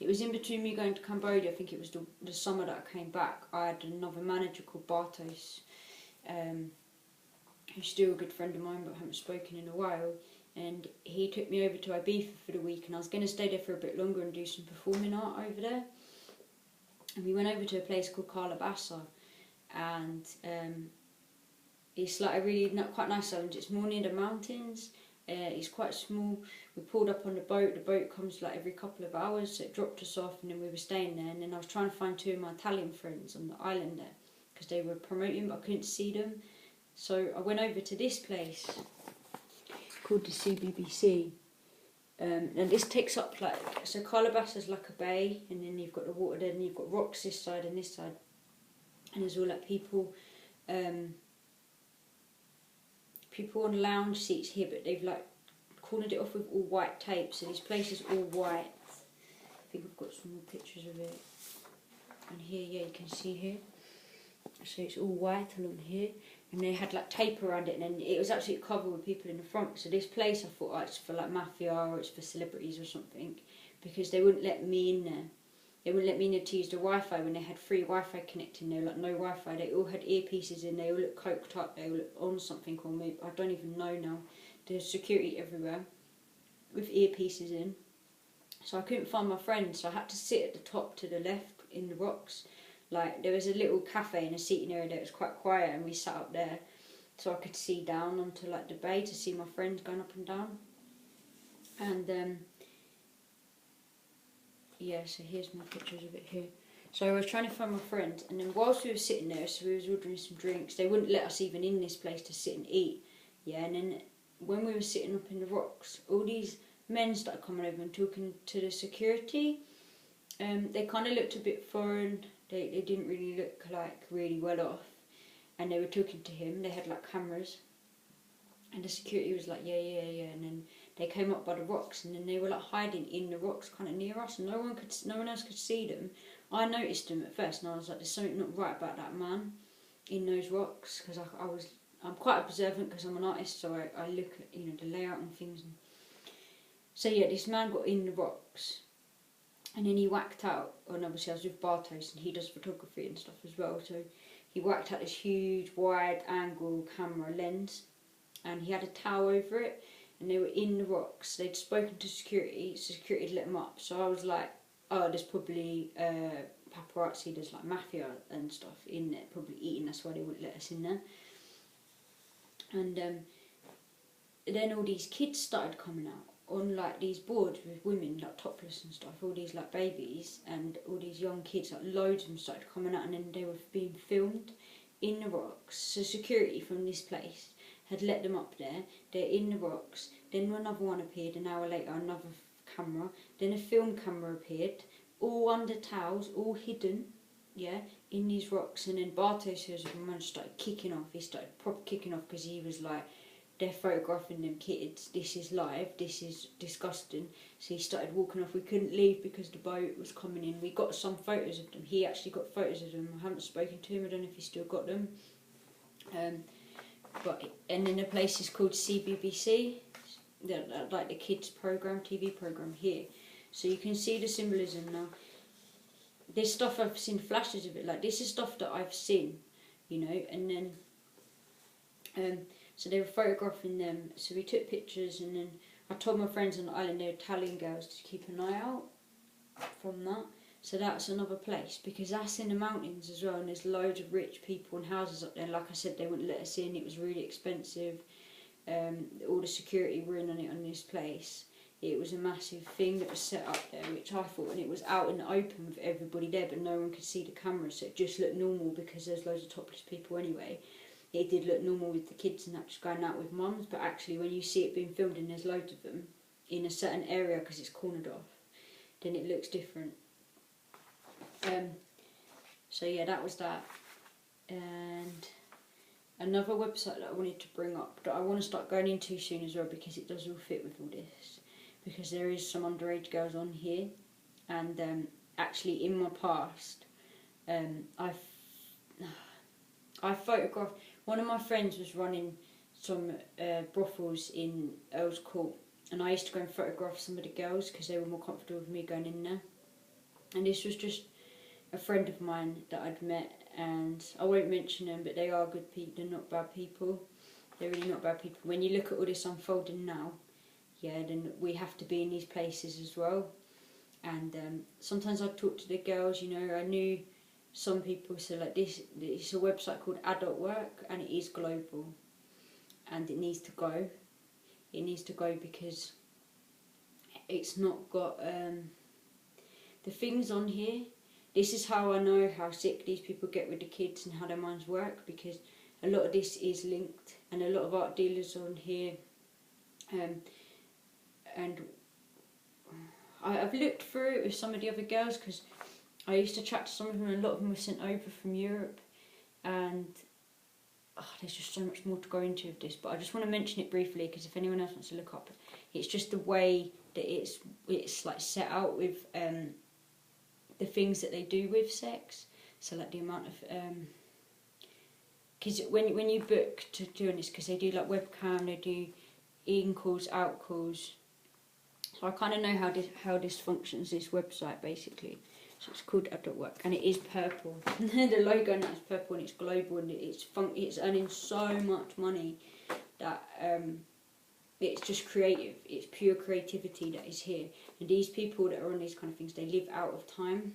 it was in between me going to Cambodia. I think it was the summer that I came back. I had another manager called Bartos, who's still a good friend of mine, but I haven't spoken in a while. And he took me over to Ibiza for the week, and I was going to stay there for a bit longer and do some performing art over there. And we went over to a place called Cala Bassa, and it's like a really quite nice island. It's more near the mountains. It's quite small. We pulled up on the boat comes like every couple of hours, so it dropped us off, and then we were staying there. And then I was trying to find two of my Italian friends on the island there, because they were promoting, but I couldn't see them. So I went over to this place called the CBbc, and this takes up like, so Cala Bassa is like a bay, and then you've got the water there, and you've got rocks this side and this side, and there's all like people on lounge seats here, but they've like cornered it off with all white tape, so this place is all white. I think I've got some more pictures of it, and here, yeah, you can see here, so it's all white along here, and they had like tape around it, and then it was actually covered with people in the front. So this place, I thought, oh, it's for like mafia, or it's for celebrities or something, because they wouldn't let me in there. They wouldn't let me in to use the Wi-Fi when they had free Wi-Fi connecting there, like no Wi-Fi. They all had earpieces in, they all looked coked up, they all looked on something, or maybe, I don't even know now. There's security everywhere with earpieces in. So I couldn't find my friends, so I had to sit at the top to the left in the rocks. Like, there was a little cafe in a seating area that was quite quiet, and we sat up there so I could see down onto like the bay to see my friends going up and down. And yeah, so here's my pictures of it here. So I was trying to find my friend, and then whilst we were sitting there, so we was ordering some drinks, they wouldn't let us even in this place to sit and eat. Yeah, and then when we were sitting up in the rocks, all these men started coming over and talking to the security. They kind of looked a bit foreign. They didn't really look like really well off, and they were talking to him. They had like cameras, and the security was like, yeah, and then they came up by the rocks, and then they were like hiding in the rocks kind of near us, and no one else could see them. I noticed them at first, and I was like, there's something not right about that man in those rocks, because I'm quite observant because I'm an artist, so I look at, you know, the layout and things. So yeah, this man got in the rocks, and then he whacked out, and obviously I was with Bartos, and he does photography and stuff as well, so he whacked out this huge wide angle camera lens, and he had a towel over it, and they were in the rocks. They'd spoken to security, so security had let them up. So I was like, oh, there's probably paparazzi, there's like mafia and stuff in there, probably eating, that's why they wouldn't let us in there. And then all these kids started coming out on like these boards with women like topless and stuff, all these like babies and all these young kids, like loads of them started coming out, and then they were being filmed in the rocks. So security from this place had let them up there, they're in the rocks, then another one appeared an hour later, another camera, then a film camera appeared, all under towels, all hidden, yeah, in these rocks. And then Bartos, who was a man, started kicking off. He started proper kicking off, because he was like, they're photographing them kids, this is live, this is disgusting. So he started walking off. We couldn't leave because the boat was coming in. We got some photos of them. He actually got photos of them. I haven't spoken to him, I don't know if he's still got them. And then the place is called CBbc, like the kids program, TV program here. So you can see the symbolism now. This stuff I've seen flashes of it, like this is stuff that I've seen, you know. And then so they were photographing them, so we took pictures, and then I told my friends on the island, they're Italian girls, to keep an eye out from that. So that's another place, because that's in the mountains as well, and there's loads of rich people and houses up there. Like I said, they wouldn't let us in, it was really expensive. All the security were in on it on this place. It was a massive thing that was set up there, which I thought, and it was out in the open with everybody there, but no one could see the cameras, so it just looked normal because there's loads of topless people anyway. It did look normal with the kids and that just going out with mums, but actually when you see it being filmed and there's loads of them in a certain area because it's cornered off, then it looks different. So yeah, that was that. And another website that I wanted to bring up that I want to start going into soon as well, because it does all fit with all this, because there is some underage girls on here. And actually in my past, I photographed, one of my friends was running some brothels in Earl's Court, and I used to go and photograph some of the girls because they were more comfortable with me going in there. And this was just a friend of mine that I'd met, and I won't mention them, but they are good people. They're not bad people. They're really not bad people. When you look at all this unfolding now, yeah, then we have to be in these places as well. And sometimes I'd talk to the girls, you know, I knew some people, so like this, it's a website called Adultwork, and it is global, and it needs to go. It needs to go because it's not got the things on here. This is how I know how sick these people get with the kids and how their minds work, because a lot of this is linked, and a lot of art dealers on here, and I've looked through it with some of the other girls, because I used to chat to some of them, and a lot of them were sent over from Europe, and there's just so much more to go into with this, but I just want to mention it briefly, because if anyone else wants to look up, it's just the way that it's like set out with the things that they do with sex. So like the amount of because when you book to do this, because they do like webcam, they do in calls, out calls. So I kind of know how this functions, this website basically. So it's called Adultwork, and it is purple. The logo now is purple, and it's global, and it's earning so much money that it's just creative. It's pure creativity that is here. And these people that are on these kind of things, they live out of time,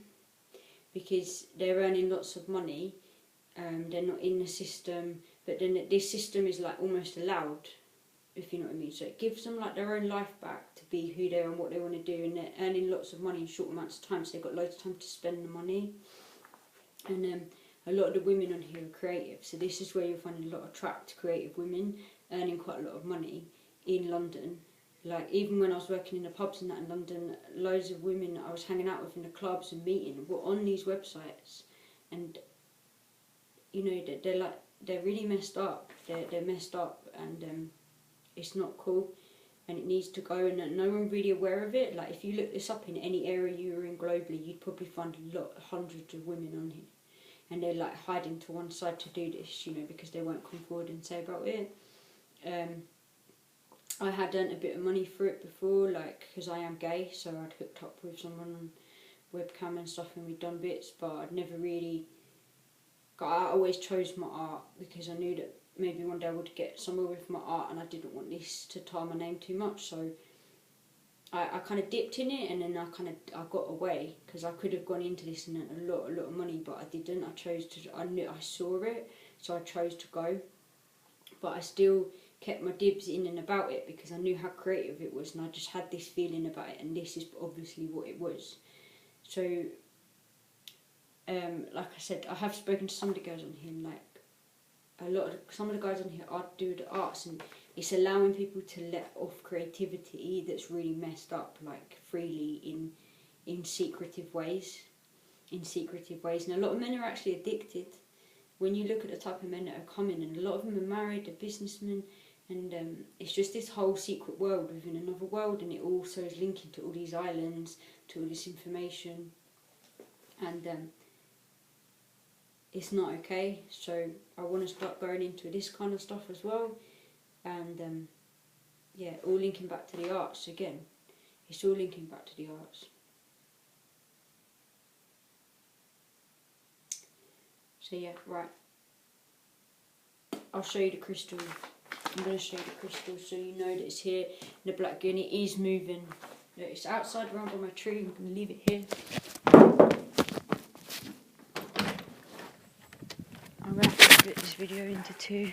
because they're earning lots of money. They're not in the system, but then this system is like almost allowed, if you know what I mean. So it gives them like their own life back to be who they are and what they want to do, and they're earning lots of money in short amounts of time, so they've got loads of time to spend the money. And a lot of the women on here are creative, so this is where you'll find a lot of trapped creative women earning quite a lot of money in London. Like even when I was working in the pubs and that in London, loads of women that I was hanging out with in the clubs and meeting were on these websites, and you know they're really messed up. They're messed up, and it's not cool, and it needs to go, and no one really aware of it. Like if you look this up in any area you were in globally, you'd probably find hundreds of women on here, and they're like hiding to one side to do this, you know, because they won't come forward and say about it. I had earned a bit of money for it before, like because I am gay, so I'd hooked up with someone on webcam and stuff, and we'd done bits, but I'd never really I always chose my art, because I knew that maybe one day I would get somewhere with my art, and I didn't want this to tar my name too much, so I kind of dipped in it, and then I got away, because I could have gone into this and earned a lot of money, but I didn't. I saw it, so I chose to go, but I still kept my dibs in and about it, because I knew how creative it was, and I just had this feeling about it, and this is obviously what it was. So like I said, I have spoken to some of the girls on here, and like some of the guys on here do the arts, and it's allowing people to let off creativity that's really messed up, like freely in secretive ways. And a lot of men are actually addicted. When you look at the type of men that are coming, and a lot of them are married, they're businessmen, and it's just this whole secret world within another world, and it also is linking to all these islands, to all this information, and it's not okay. So I want to start going into this kind of stuff as well, and yeah, all linking back to the arts again. It's all linking back to the arts. So yeah, right. I'll show you the crystal. I'm going to show you the crystal so you know that it's here. The black gun, it is moving. It's outside around by my tree. I'm going to leave it here. I'm going to have to split this video into two.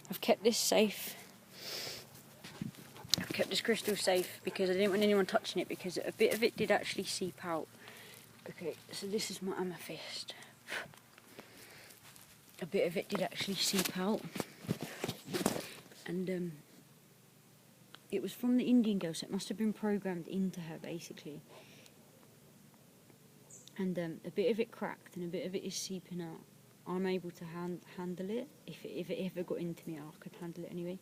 I've kept this safe. I've kept this crystal safe because I didn't want anyone touching it, because a bit of it did actually seep out. Okay, so this is my amethyst. A bit of it did actually seep out. And it was from the Indian girl, so it must have been programmed into her basically. And a bit of it cracked and a bit of it is seeping out. I'm able to handle it. If it ever got into me, I could handle it anyway.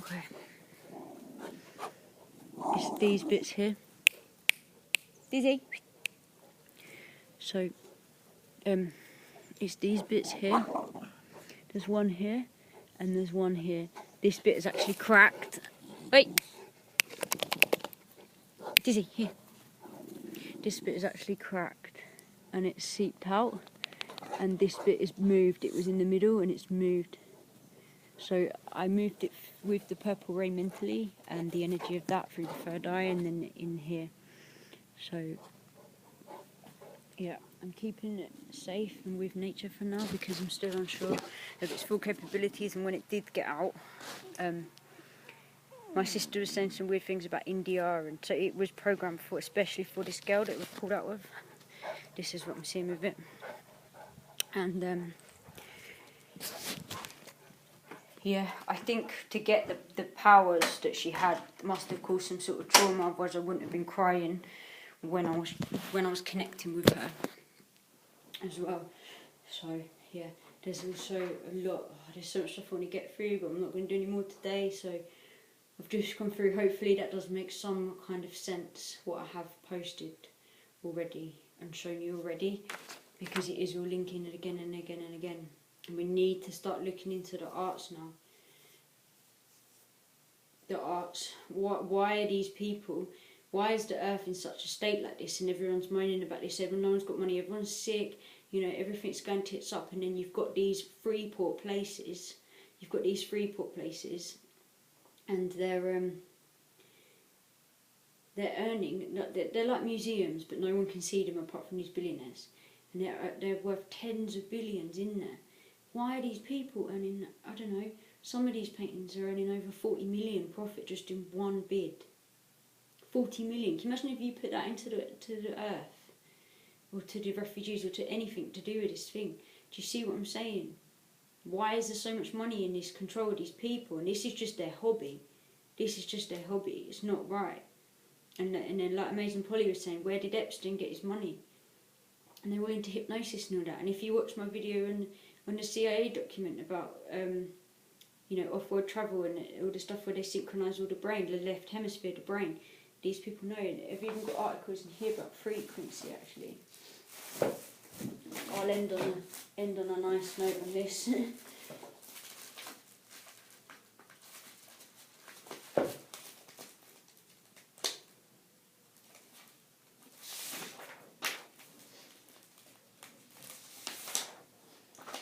Okay. It's these bits here. Dizzy. So, it's these bits here. There's one here, and there's one here. This bit is actually cracked. Wait! Dizzy, here. This bit is actually cracked and it's seeped out, and this bit is moved. It was in the middle and it's moved. So I moved it with the purple ray mentally and the energy of that through the third eye, and then in here. So yeah, I'm keeping it safe and with nature for now because I'm still unsure of its full capabilities. And when it did get out, my sister was saying some weird things about India, and so it was programmed for, especially for this girl that it was pulled out of. This is what I'm seeing with it. And yeah, I think to get the powers that she had must have caused some sort of trauma, otherwise I wouldn't have been crying when I was connecting with her as well. So yeah, there's also a lot. There's so much stuff I want to get through, but I'm not going to do any more today. So I've just gone through. Hopefully that does make some kind of sense what I have posted already and shown you already, because it is all linking it again and again and again. And we need to start looking into the arts now. The arts. Why are these people? Why is the earth in such a state like this? And everyone's moaning about this. No one's got money. Everyone's sick. You know, everything's going tits up. And then you've got these free port places. And they're earning. They're like museums, but no one can see them apart from these billionaires. And they're worth tens of billions in there. Why are these people earning, I don't know, some of these paintings are earning over 40 million profit just in one bid. 40 million. Can you imagine if you put that into the earth, or to the refugees, or to anything to do with this thing? Do you see what I'm saying? Why is there so much money in this control of these people? And this is just their hobby. It's not right. And then, like Amazing Polly was saying, where did Epstein get his money? And they're all into hypnosis and all that. And if you watch my video on the CIA document about, off-world travel and all the stuff where they synchronise all the brain, the left hemisphere of the brain, these people know. And I've even got articles in here about frequency, actually. I'll end on a nice note on this.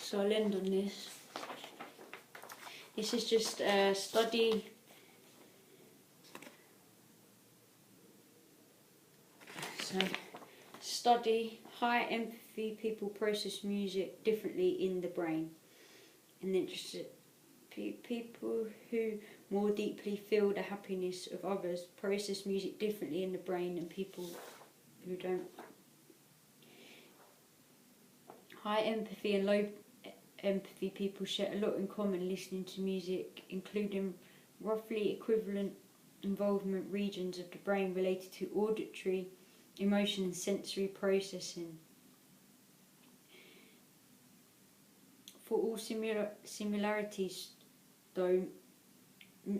So I'll end on this. This is just a study. So, study high empathy people process music differently in the brain. And then just people who more deeply feel the happiness of others process music differently in the brain than people who don't. High empathy and low empathy people share a lot in common listening to music, including roughly equivalent involvement regions of the brain related to auditory, emotion and sensory processing. For all similarities, though,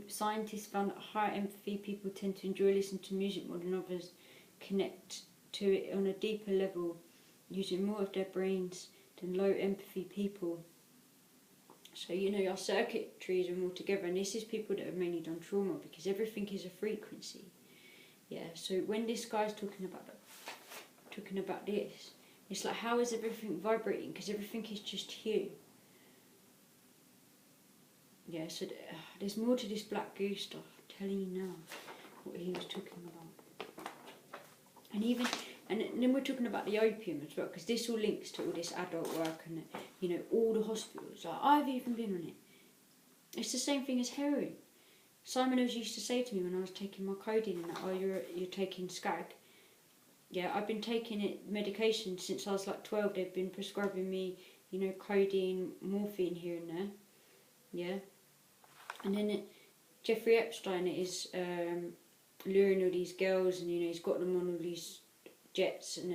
scientists found that high empathy people tend to enjoy listening to music more than others, connect to it on a deeper level, using more of their brains than low empathy people. So, your circuitries are more together, and this is people that have mainly done trauma, because everything is a frequency. Yeah, so when this guy's talking about this, it's like, how is everything vibrating? Because everything is just hue. Yeah, so there's more to this black goo stuff. I'm telling you now what he was talking about. And then we're talking about the opium as well, because this all links to all this adult work and, all the hospitals. Like, I've even been on it. It's the same thing as heroin. Simon always used to say to me when I was taking my codeine and that, oh, you're taking skag. Yeah, I've been taking it medication since I was like 12. They've been prescribing me, codeine, morphine here and there. Yeah. And then Jeffrey Epstein is luring all these girls, and he's got them on all these jets and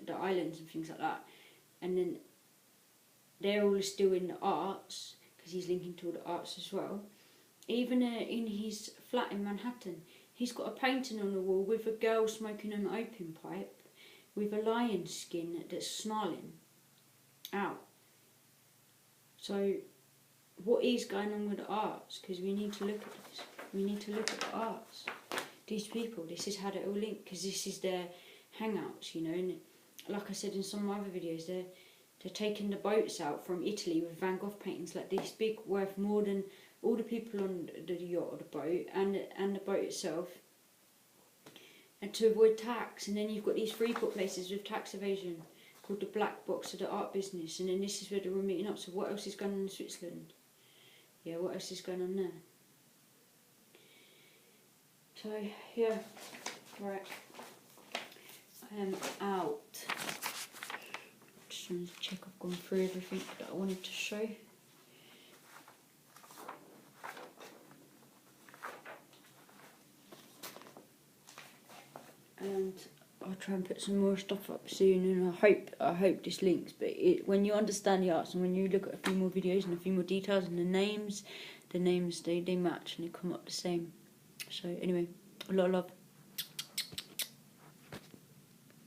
the islands and things like that. And then they're all still in the arts, because he's linking to all the arts as well. Even in his flat in Manhattan, he's got a painting on the wall with a girl smoking an opium pipe with a lion skin that's snarling out. So what is going on with the arts, because we need to look at this. We need to look at the arts. These people, this is how they all link, because this is their hangouts, you know. And like I said in some of my other videos, they're taking the boats out from Italy with Van Gogh paintings like this big, worth more than all the people on the yacht or the boat and the boat itself, and to avoid tax. And then you've got these free-port places with tax evasion called the black box of the art business, and then this is where they're all meeting up. So what else is going on in Switzerland? Yeah, what else is going on there? So yeah, right, I am out. Just wanted to check I've gone through everything that I wanted to show. And I'll try and put some more stuff up soon, and I hope this links. But when you understand the arts, and when you look at a few more videos and a few more details, and the names they match and they come up the same. So anyway, a lot of love.